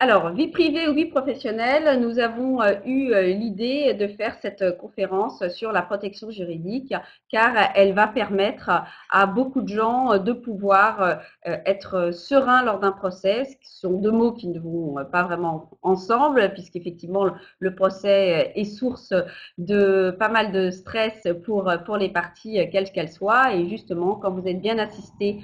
Alors, vie privée ou vie professionnelle, nous avons eu l'idée de faire cette conférence sur la protection juridique, car elle va permettre à beaucoup de gens de pouvoir être sereins lors d'un procès. Ce sont deux mots qui ne vont pas vraiment ensemble, puisqu'effectivement le procès est source de pas mal de stress pour les parties, quelles qu'elles soient. Et justement, quand vous êtes bien assisté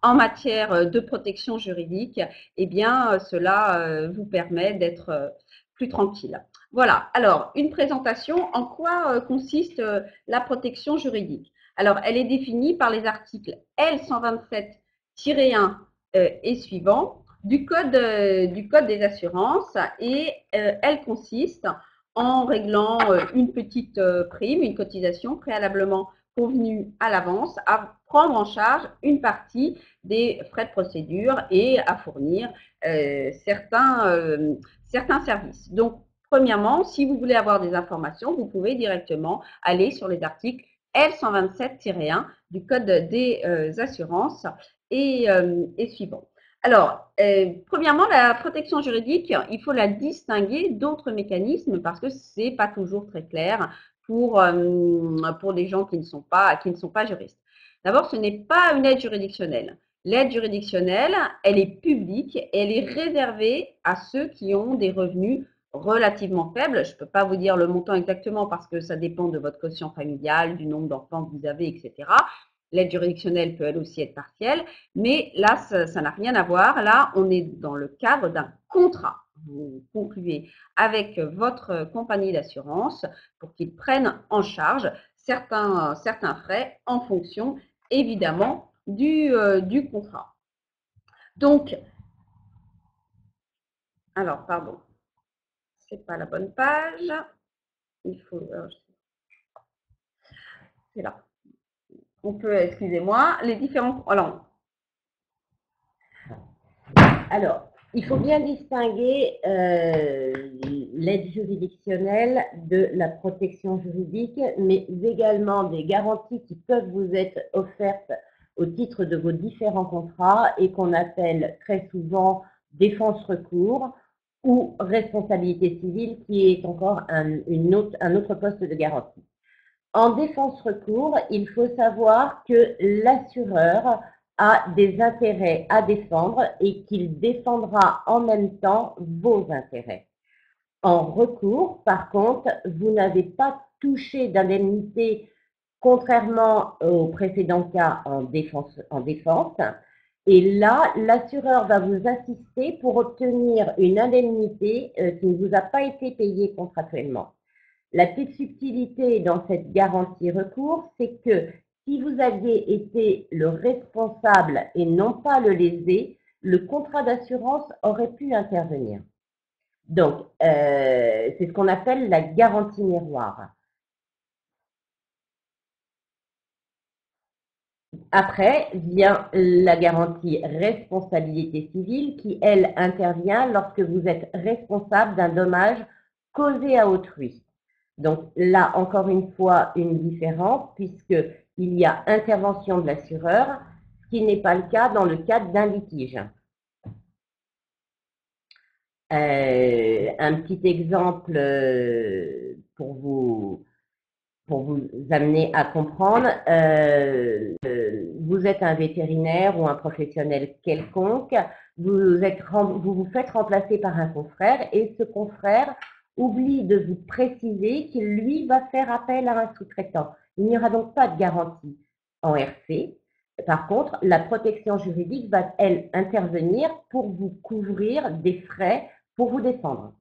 en matière de protection juridique, eh bien, cela vous permet d'être plus tranquille. Voilà. Alors, une présentation. En quoi consiste la protection juridique? Alors, elle est définie par les articles L127-1 et suivants du code des assurances et elle consiste en réglant une petite prime, une cotisation préalablement convenue à l'avance, à prendre en charge une partie des frais de procédure et à fournir certains services. Donc, premièrement, si vous voulez avoir des informations, vous pouvez directement aller sur les articles L127-1 du Code des assurances et suivants. Alors, premièrement, la protection juridique, il faut la distinguer d'autres mécanismes parce que c'est pas toujours très clair pour les gens qui ne sont pas juristes. D'abord, ce n'est pas une aide juridictionnelle. L'aide juridictionnelle, elle est publique et elle est réservée à ceux qui ont des revenus relativement faibles. Je ne peux pas vous dire le montant exactement parce que ça dépend de votre quotient familial, du nombre d'enfants que vous avez, etc. L'aide juridictionnelle peut elle aussi être partielle, mais là, ça n'a rien à voir. Là, on est dans le cadre d'un contrat. Vous concluez avec votre compagnie d'assurance pour qu'ils prennent en charge certains frais en fonction, évidemment, du contrat. Donc, alors, pardon, c'est pas la bonne page. Il faut, c'est là. On peut, excusez-moi, les différents. Alors, il faut bien distinguer l'aide juridictionnelle de la protection juridique, mais également des garanties qui peuvent vous être offertes au titre de vos différents contrats et qu'on appelle très souvent défense-recours ou responsabilité civile, qui est encore un autre poste de garantie. En défense-recours, il faut savoir que l'assureur a des intérêts à défendre et qu'il défendra en même temps vos intérêts. En recours, par contre, vous n'avez pas touché d'indemnité contrairement au précédent cas en défense. Et là, l'assureur va vous assister pour obtenir une indemnité qui ne vous a pas été payée contractuellement. La petite subtilité dans cette garantie recours, c'est que si vous aviez été le responsable et non pas le lésé, le contrat d'assurance aurait pu intervenir. Donc, c'est ce qu'on appelle la garantie miroir. Après vient la garantie responsabilité civile qui, elle, intervient lorsque vous êtes responsable d'un dommage causé à autrui. Donc là, encore une fois, une différence puisqu'il y a intervention de l'assureur, ce qui n'est pas le cas dans le cadre d'un litige. Un petit exemple pour vous amener à comprendre, vous êtes un vétérinaire ou un professionnel quelconque, vous vous faites remplacer par un confrère et ce confrère oublie de vous préciser qu'il, lui, va faire appel à un sous-traitant. Il n'y aura donc pas de garantie en RC. Par contre, la protection juridique va, elle, intervenir pour vous couvrir des frais pour vous défendre.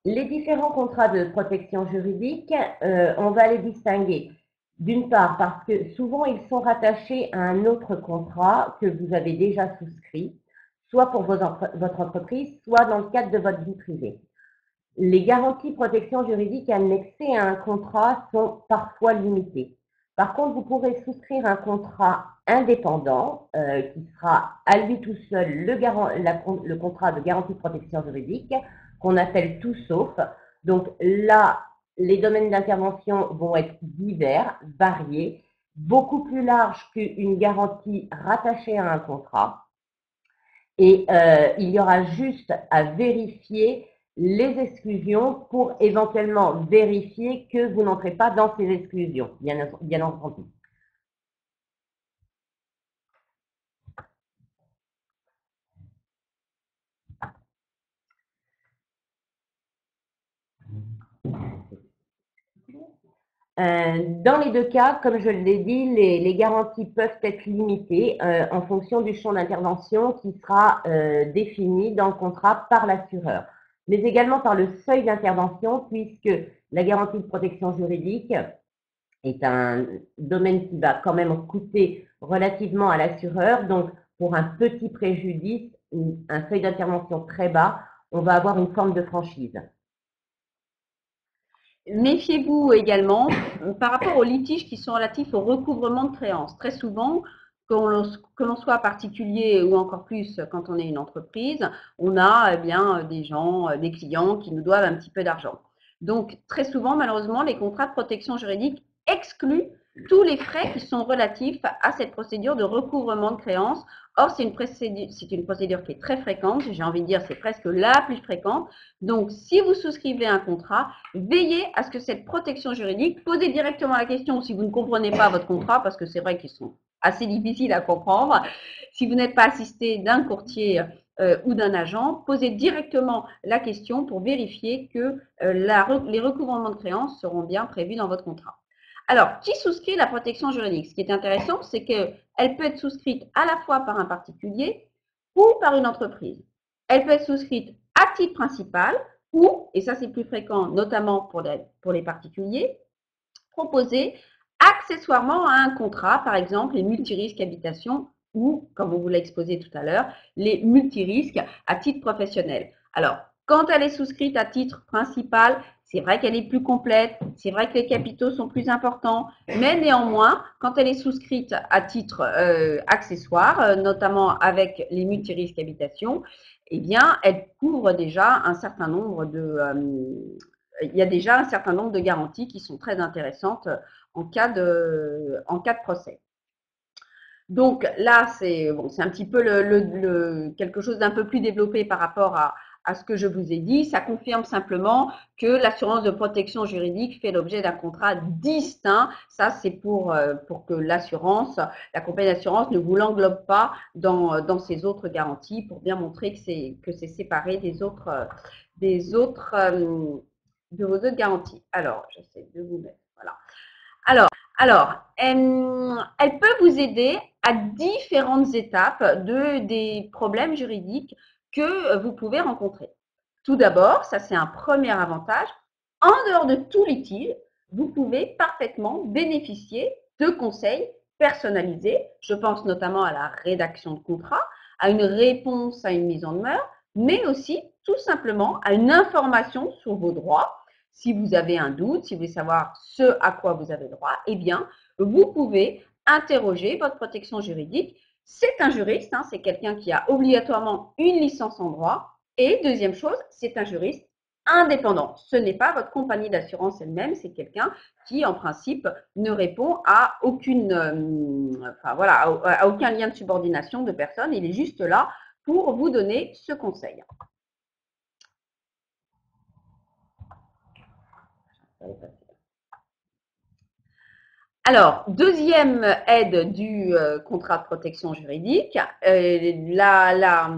Les différents contrats de protection juridique, on va les distinguer. D'une part, parce que souvent ils sont rattachés à un autre contrat que vous avez déjà souscrit, soit pour votre entreprise, soit dans le cadre de votre vie privée. Les garanties protection juridique annexées à un contrat sont parfois limitées. Par contre, vous pourrez souscrire un contrat indépendant qui sera à lui tout seul le contrat de garantie de protection juridique qu'on appelle tout sauf. Donc là, les domaines d'intervention vont être divers, variés, beaucoup plus larges qu'une garantie rattachée à un contrat. Et il y aura juste à vérifier les exclusions pour éventuellement vérifier que vous n'entrez pas dans ces exclusions, bien entendu. Dans les deux cas, comme je l'ai dit, les garanties peuvent être limitées en fonction du champ d'intervention qui sera défini dans le contrat par l'assureur, mais également par le seuil d'intervention, puisque la garantie de protection juridique est un domaine qui va quand même coûter relativement à l'assureur. Donc, pour un petit préjudice, un seuil d'intervention très bas, on va avoir une forme de franchise. Méfiez-vous également par rapport aux litiges qui sont relatifs au recouvrement de créances. Très souvent, que l'on soit particulier ou encore plus quand on est une entreprise, on a bien des gens, des clients qui nous doivent un petit peu d'argent. Donc très souvent, malheureusement, les contrats de protection juridique excluent tous les frais qui sont relatifs à cette procédure de recouvrement de créances. Or, c'est une procédure qui est très fréquente, j'ai envie de dire c'est presque la plus fréquente. Donc, si vous souscrivez un contrat, veillez à ce que cette protection juridique, posez directement la question si vous ne comprenez pas votre contrat, parce que c'est vrai qu'ils sont assez difficiles à comprendre. Si vous n'êtes pas assisté d'un courtier ou d'un agent, posez directement la question pour vérifier que les recouvrements de créances seront bien prévus dans votre contrat. Alors, qui souscrit la protection juridique? Ce qui est intéressant, c'est qu'elle peut être souscrite à la fois par un particulier ou par une entreprise. Elle peut être souscrite à titre principal ou, et ça c'est plus fréquent, notamment pour les particuliers, proposée accessoirement à un contrat, par exemple les multirisques habitation ou, comme on vous l'a exposé tout à l'heure, les multirisques à titre professionnel. Alors, quand elle est souscrite à titre principal, c'est vrai qu'elle est plus complète, c'est vrai que les capitaux sont plus importants, mais néanmoins, quand elle est souscrite à titre accessoire, notamment avec les multirisques habitation, eh bien, elle couvre déjà un certain nombre il y a déjà un certain nombre de garanties qui sont très intéressantes en cas de procès. Donc là, c'est bon, un petit peu quelque chose d'un peu plus développé par rapport à ce que je vous ai dit. Ça confirme simplement que l'assurance de protection juridique fait l'objet d'un contrat distinct. Ça, c'est pour que l'assurance, la compagnie d'assurance ne vous l'englobe pas dans ses autres garanties pour bien montrer que c'est séparé de vos autres garanties. Alors, j'essaie de vous mettre, voilà. Alors, elle peut vous aider à différentes étapes des problèmes juridiques que vous pouvez rencontrer. Tout d'abord, ça c'est un premier avantage, en dehors de tout litige, vous pouvez parfaitement bénéficier de conseils personnalisés. Je pense notamment à la rédaction de contrat, à une réponse à une mise en demeure, mais aussi tout simplement à une information sur vos droits. Si vous avez un doute, si vous voulez savoir ce à quoi vous avez droit, eh bien, vous pouvez interroger votre protection juridique. C'est un juriste, hein, c'est quelqu'un qui a obligatoirement une licence en droit. Et deuxième chose, c'est un juriste indépendant. Ce n'est pas votre compagnie d'assurance elle-même, c'est quelqu'un qui, en principe, ne répond à à aucun lien de subordination de personne. Il est juste là pour vous donner ce conseil. Alors, deuxième aide du contrat de protection juridique, la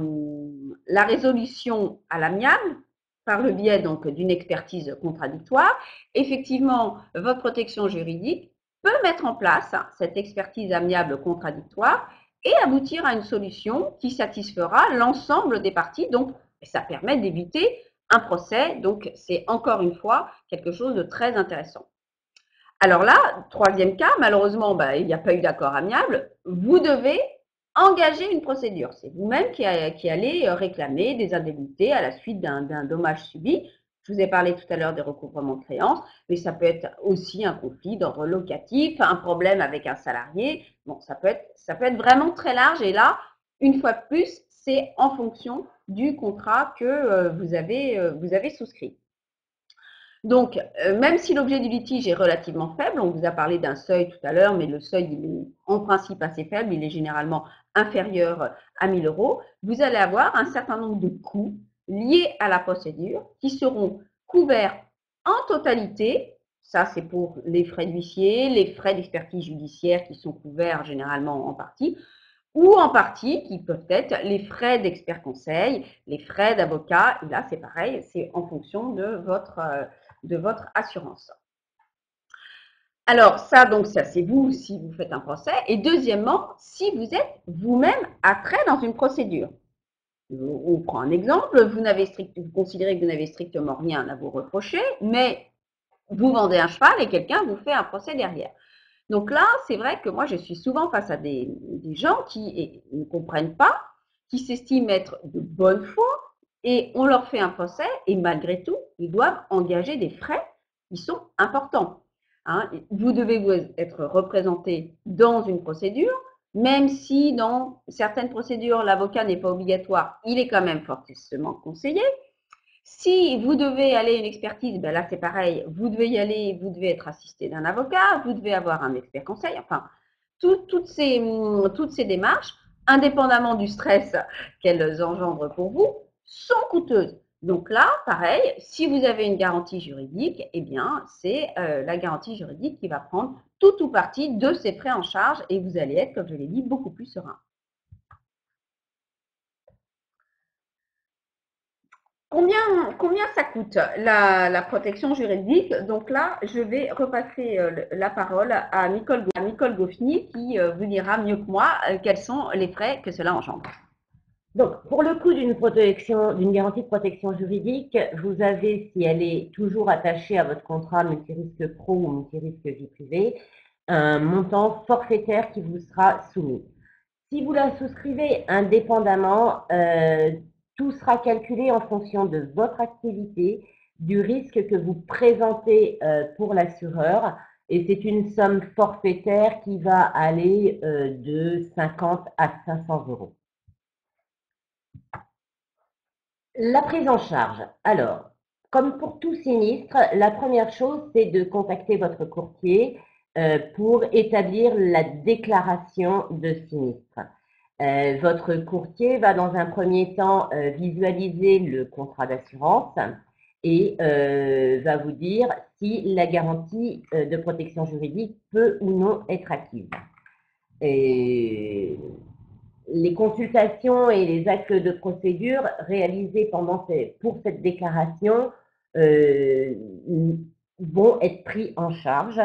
résolution à l'amiable par le biais donc d'une expertise contradictoire. Effectivement, votre protection juridique peut mettre en place cette expertise amiable contradictoire et aboutir à une solution qui satisfera l'ensemble des parties. Donc, ça permet d'éviter un procès. Donc, c'est encore une fois quelque chose de très intéressant. Alors là, troisième cas, malheureusement, il n'y a pas eu d'accord amiable. Vous devez engager une procédure. C'est vous-même qui allez réclamer des indemnités à la suite d'un dommage subi. Je vous ai parlé tout à l'heure des recouvrements de créances, mais ça peut être aussi un conflit d'ordre locatif, un problème avec un salarié. Bon, ça peut être vraiment très large. Et là, une fois de plus, c'est en fonction du contrat que vous avez souscrit. Donc, même si l'objet du litige est relativement faible, on vous a parlé d'un seuil tout à l'heure, mais le seuil, il est en principe assez faible, il est généralement inférieur à 1 000 euros, vous allez avoir un certain nombre de coûts liés à la procédure qui seront couverts en totalité. Ça, c'est pour les frais d'huissier, les frais d'expertise judiciaire qui sont couverts généralement en partie, ou en partie qui peuvent être les frais d'expert conseil, les frais d'avocat. Et là, c'est pareil, c'est en fonction de votre assurance. Alors ça, donc ça, c'est vous si vous faites un procès. Et deuxièmement, si vous êtes vous-même attrait dans une procédure. On prend un exemple, vous considérez que vous n'avez strictement rien à vous reprocher, mais vous vendez un cheval et quelqu'un vous fait un procès derrière. Donc là, c'est vrai que moi, je suis souvent face à des gens qui ne comprennent pas, qui s'estiment être de bonne foi, et on leur fait un procès, et malgré tout, ils doivent engager des frais qui sont importants. Hein. Vous devez vous être représenté dans une procédure, même si dans certaines procédures, l'avocat n'est pas obligatoire, il est quand même fortement conseillé. Si vous devez aller à une expertise, ben là c'est pareil, vous devez y aller, vous devez être assisté d'un avocat, vous devez avoir un expert conseil, enfin, toutes ces démarches, indépendamment du stress qu'elles engendrent pour vous, sont coûteuses. Donc là, pareil, si vous avez une garantie juridique, eh bien, c'est la garantie juridique qui va prendre tout ou partie de ces frais en charge et vous allez être, comme je l'ai dit, beaucoup plus serein. Combien ça coûte la protection juridique? Donc là, je vais repasser la parole à Nicole Goffny qui vous dira mieux que moi quels sont les frais que cela engendre. Donc, pour le coût d'une garantie de protection juridique, vous avez, si elle est toujours attachée à votre contrat multirisque pro ou multirisque vie privée, un montant forfaitaire qui vous sera soumis. Si vous la souscrivez indépendamment, tout sera calculé en fonction de votre activité, du risque que vous présentez pour l'assureur, et c'est une somme forfaitaire qui va aller de 50 à 500 euros. La prise en charge. Alors, comme pour tout sinistre, la première chose, c'est de contacter votre courtier pour établir la déclaration de sinistre. Votre courtier va dans un premier temps visualiser le contrat d'assurance et va vous dire si la garantie de protection juridique peut ou non être acquise. Et les consultations et les actes de procédure réalisés pour cette déclaration vont être pris en charge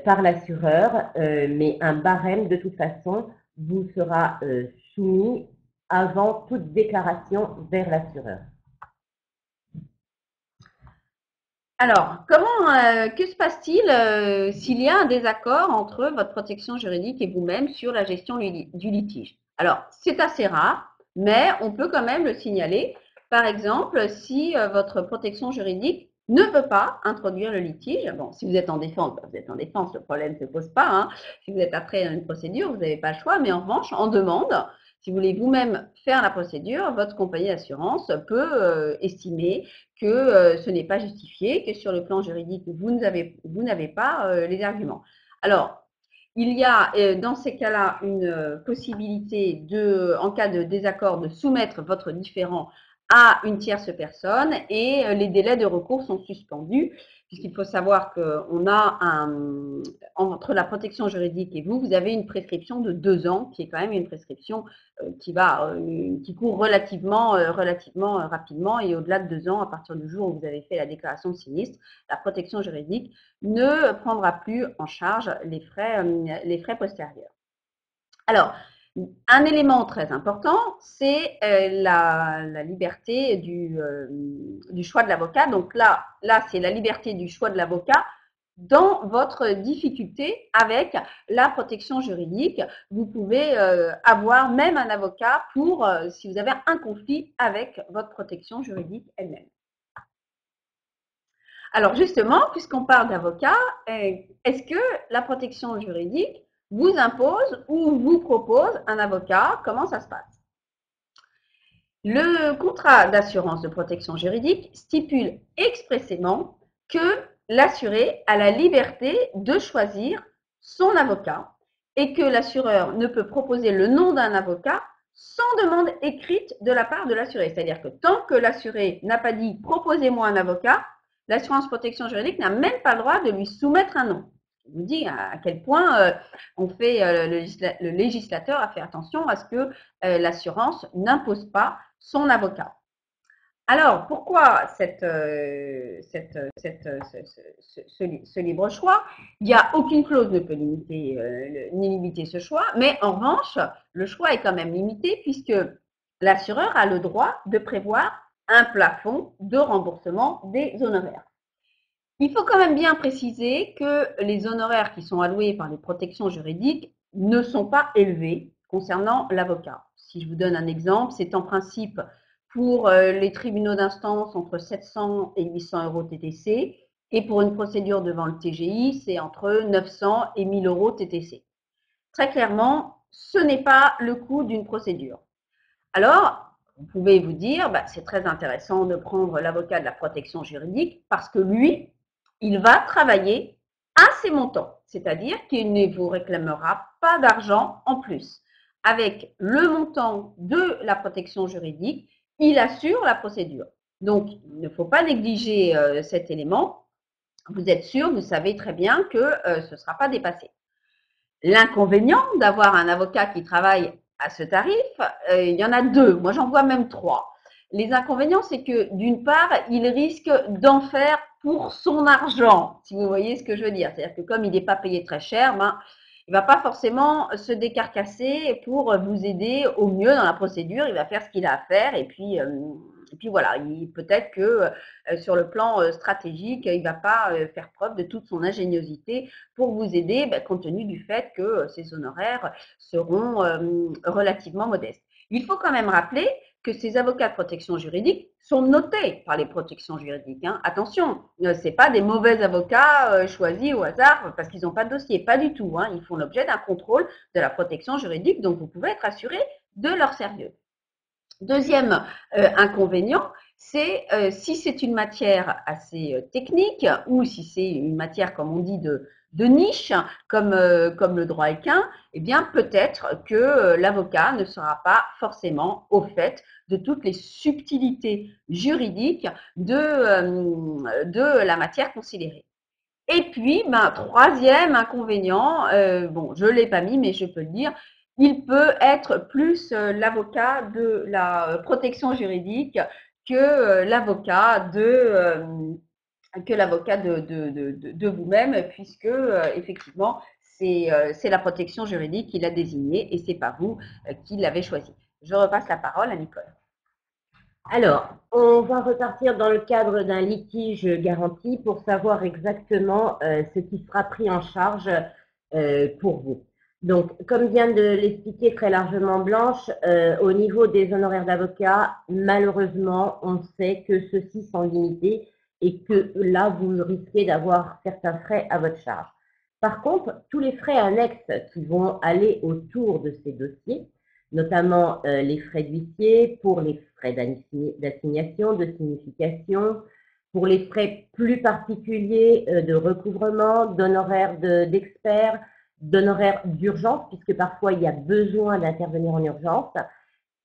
par l'assureur, mais un barème de toute façon vous sera soumis avant toute déclaration vers l'assureur. Alors, que se passe-t-il s'il y a un désaccord entre votre protection juridique et vous-même sur la gestion du litige? Alors, c'est assez rare, mais on peut quand même le signaler. Par exemple, si votre protection juridique ne veut pas introduire le litige, bon, si vous êtes en défense, vous êtes en défense, le problème ne se pose pas. Hein. Si vous êtes après dans une procédure, vous n'avez pas le choix, mais en revanche, en demande, si vous voulez vous-même faire la procédure, votre compagnie d'assurance peut estimer que ce n'est pas justifié, que sur le plan juridique, vous n'avez pas les arguments. Alors, il y a dans ces cas-là une possibilité en cas de désaccord, de soumettre votre différend à une tierce personne et les délais de recours sont suspendus puisqu'il faut savoir qu'on a entre la protection juridique et vous avez une prescription de 2 ans qui est quand même une prescription qui court relativement rapidement et au-delà de 2 ans, à partir du jour où vous avez fait la déclaration de sinistre, la protection juridique ne prendra plus en charge les frais postérieurs. Alors, un élément très important, c'est la liberté du choix de l'avocat. Donc là c'est la liberté du choix de l'avocat dans votre difficulté avec la protection juridique. Vous pouvez avoir même un avocat si vous avez un conflit avec votre protection juridique elle-même. Alors justement, puisqu'on parle d'avocat, est-ce que la protection juridique vous impose ou vous propose un avocat? Comment ça se passe? Le contrat d'assurance de protection juridique stipule expressément que l'assuré a la liberté de choisir son avocat et que l'assureur ne peut proposer le nom d'un avocat sans demande écrite de la part de l'assuré. C'est-à-dire que tant que l'assuré n'a pas dit proposez-moi un avocat, l'assurance protection juridique n'a même pas le droit de lui soumettre un nom. Je vous dis à quel point le législateur a fait attention à ce que l'assurance n'impose pas son avocat. Alors, pourquoi ce libre choix? Il n'y a aucune clause ne peut limiter ce choix, mais en revanche, le choix est quand même limité puisque l'assureur a le droit de prévoir un plafond de remboursement des honoraires. Il faut quand même bien préciser que les honoraires qui sont alloués par les protections juridiques ne sont pas élevés concernant l'avocat. Si je vous donne un exemple, c'est en principe pour les tribunaux d'instance entre 700 et 800 euros TTC et pour une procédure devant le TGI, c'est entre 900 et 1000 euros TTC. Très clairement, ce n'est pas le coût d'une procédure. Alors, vous pouvez vous dire, c'est très intéressant de prendre l'avocat de la protection juridique parce que lui, il va travailler à ses montants, c'est-à-dire qu'il ne vous réclamera pas d'argent en plus. Avec le montant de la protection juridique, il assure la procédure. Donc, il ne faut pas négliger cet élément. Vous êtes sûr, vous savez très bien que ce ne sera pas dépassé. L'inconvénient d'avoir un avocat qui travaille à ce tarif, il y en a deux. Moi, j'en vois même trois. Les inconvénients, c'est que d'une part, il risque d'en faire pour son argent, si vous voyez ce que je veux dire. C'est-à-dire que comme il n'est pas payé très cher, il ne va pas forcément se décarcasser pour vous aider au mieux dans la procédure. Il va faire ce qu'il a à faire et puis voilà, peut-être que sur le plan stratégique, il ne va pas faire preuve de toute son ingéniosité pour vous aider, compte tenu du fait que ces honoraires seront relativement modestes. Il faut quand même rappeler que ces avocats de protection juridique sont notés par les protections juridiques. Hein. Attention, ce n'est pas des mauvais avocats choisis au hasard parce qu'ils n'ont pas de dossier, pas du tout. Hein. Ils font l'objet d'un contrôle de la protection juridique, donc vous pouvez être assuré de leur sérieux. Deuxième inconvénient, c'est si c'est une matière assez technique ou si c'est une matière, comme on dit, de niche, comme le droit équin, eh bien peut-être que l'avocat ne sera pas forcément au fait de toutes les subtilités juridiques de la matière considérée. Et puis, troisième inconvénient, bon, je ne l'ai pas mis, mais je peux le dire, il peut être plus l'avocat de la protection juridique que l'avocat de vous-même, puisque effectivement, c'est la protection juridique qui l'a désigné et c'est pas vous qui l'avez choisi. Je repasse la parole à Nicole. Alors, on va repartir dans le cadre d'un litige garanti pour savoir exactement ce qui sera pris en charge pour vous. Donc, comme vient de l'expliquer très largement Blanche, au niveau des honoraires d'avocat, malheureusement, on sait que ceux-ci sont limités et que là, vous risquez d'avoir certains frais à votre charge. Par contre, tous les frais annexes qui vont aller autour de ces dossiers, notamment les frais d'huissier, pour les frais d'assignation, de signification, pour les frais plus particuliers de recouvrement, d'honoraires d'experts, d'honoraires d'urgence, puisque parfois il y a besoin d'intervenir en urgence,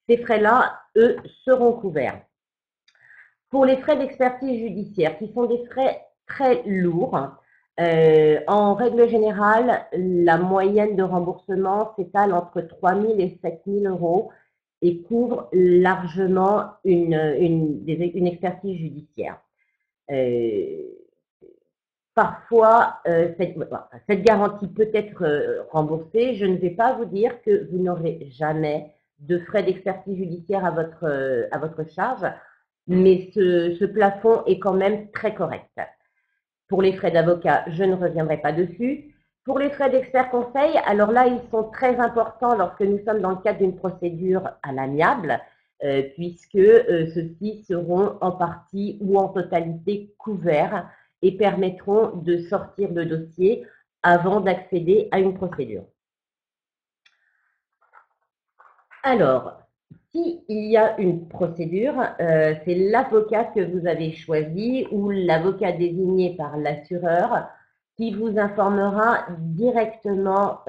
ces frais-là, eux, seront couverts. Pour les frais d'expertise judiciaire, qui sont des frais très lourds, en règle générale, la moyenne de remboursement s'étale entre 3 000 et 7 000 euros et couvre largement une expertise judiciaire. Parfois, cette garantie peut être remboursée. Je ne vais pas vous dire que vous n'aurez jamais de frais d'expertise judiciaire à votre charge, mais ce plafond est quand même très correct. Pour les frais d'avocat, je ne reviendrai pas dessus. Pour les frais d'expert conseil, alors là, ils sont très importants lorsque nous sommes dans le cadre d'une procédure à l'amiable, puisque ceux-ci seront en partie ou en totalité couverts et permettront de sortir le dossier avant d'accéder à une procédure. Alors, Si il y a une procédure, c'est l'avocat que vous avez choisi ou l'avocat désigné par l'assureur qui vous informera directement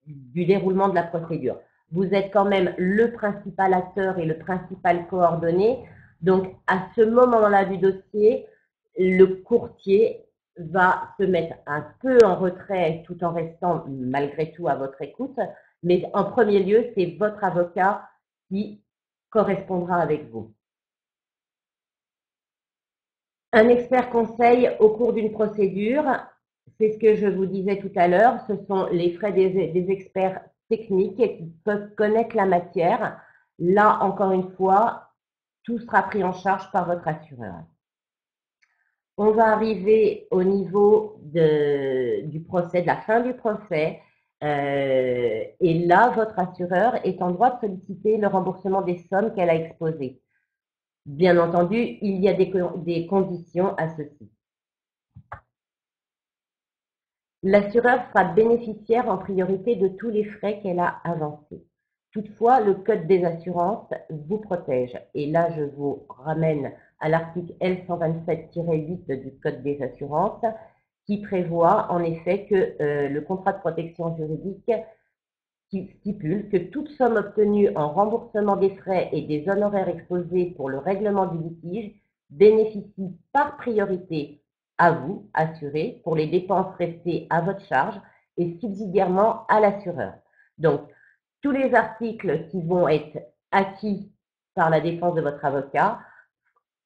du déroulement de la procédure. Vous êtes quand même le principal acteur et le principal coordonné. Donc, à ce moment-là du dossier, le courtier va se mettre un peu en retrait tout en restant malgré tout à votre écoute. Mais en premier lieu, c'est votre avocat qui correspondra avec vous. Un expert conseil au cours d'une procédure, c'est ce que je vous disais tout à l'heure, ce sont les frais des experts techniques qui peuvent connaître la matière. Là, encore une fois, tout sera pris en charge par votre assureur. On va arriver au niveau du procès, de la fin du procès. Et là, votre assureur est en droit de solliciter le remboursement des sommes qu'elle a exposées. Bien entendu, il y a des conditions à ceci. L'assureur sera bénéficiaire en priorité de tous les frais qu'elle a avancés. Toutefois, le Code des assurances vous protège. Et là, je vous ramène à l'article L127-8 du Code des assurances qui prévoit en effet que le contrat de protection juridique qui stipule que toute somme obtenue en remboursement des frais et des honoraires exposés pour le règlement du litige bénéficie par priorité à vous, assuré, pour les dépenses restées à votre charge et subsidiairement à l'assureur. Donc, tous les articles qui vont être acquis par la défense de votre avocat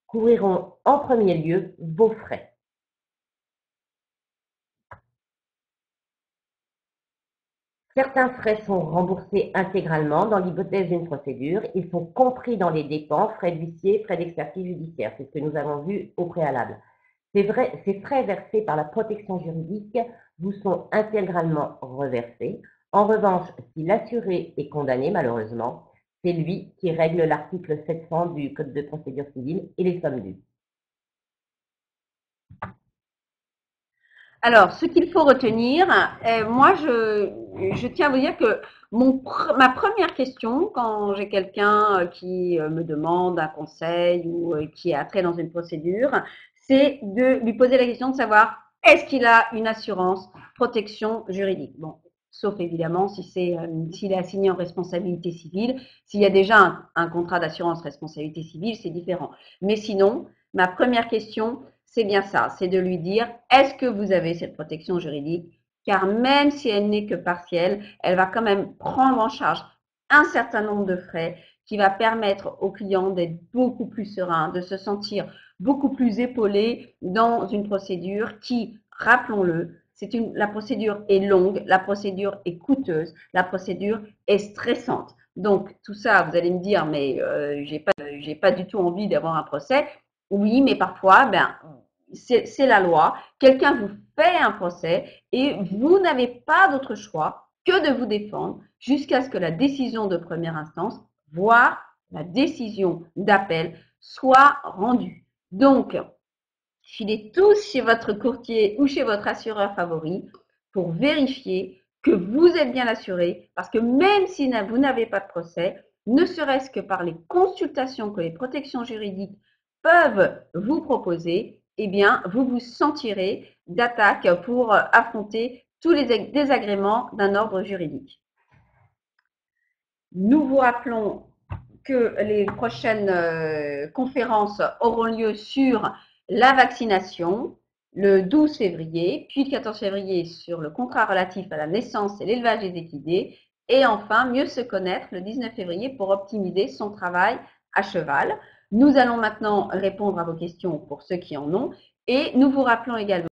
couvriront en premier lieu vos frais. Certains frais sont remboursés intégralement dans l'hypothèse d'une procédure. Ils sont compris dans les dépenses, frais d'huissier, frais d'expertise judiciaire. C'est ce que nous avons vu au préalable. Ces frais versés par la protection juridique vous sont intégralement reversés. En revanche, si l'assuré est condamné, malheureusement, c'est lui qui règle l'article 700 du Code de procédure civile et les sommes dues. Alors, ce qu'il faut retenir, moi, je tiens à vous dire que ma première question, quand j'ai quelqu'un qui me demande un conseil ou qui est après dans une procédure, c'est de lui poser la question de savoir est-ce qu'il a une assurance protection juridique. Bon, sauf évidemment si s'il est assigné en responsabilité civile. S'il y a déjà un contrat d'assurance responsabilité civile, c'est différent. Mais sinon, ma première question, c'est bien ça, c'est de lui dire, est-ce que vous avez cette protection juridique? Car même si elle n'est que partielle, elle va quand même prendre en charge un certain nombre de frais qui va permettre au client d'être beaucoup plus serein, de se sentir beaucoup plus épaulé dans une procédure qui, rappelons-le, la procédure est longue, la procédure est coûteuse, la procédure est stressante. Donc tout ça, vous allez me dire, mais j'ai pas du tout envie d'avoir un procès. Oui, mais parfois, c'est la loi. Quelqu'un vous fait un procès et vous n'avez pas d'autre choix que de vous défendre jusqu'à ce que la décision de première instance, voire la décision d'appel, soit rendue. Donc, filez tous chez votre courtier ou chez votre assureur favori pour vérifier que vous êtes bien assuré, parce que même si vous n'avez pas de procès, ne serait-ce que par les consultations que les protections juridiques peuvent vous proposer, eh bien, vous vous sentirez d'attaque pour affronter tous les désagréments d'un ordre juridique. Nous vous rappelons que les prochaines conférences auront lieu sur la vaccination le 12 février, puis le 14 février sur le contrat relatif à la naissance et l'élevage des équidés, et enfin mieux se connaître le 19 février pour optimiser son travail à cheval. Nous allons maintenant répondre à vos questions pour ceux qui en ont, et nous vous rappelons également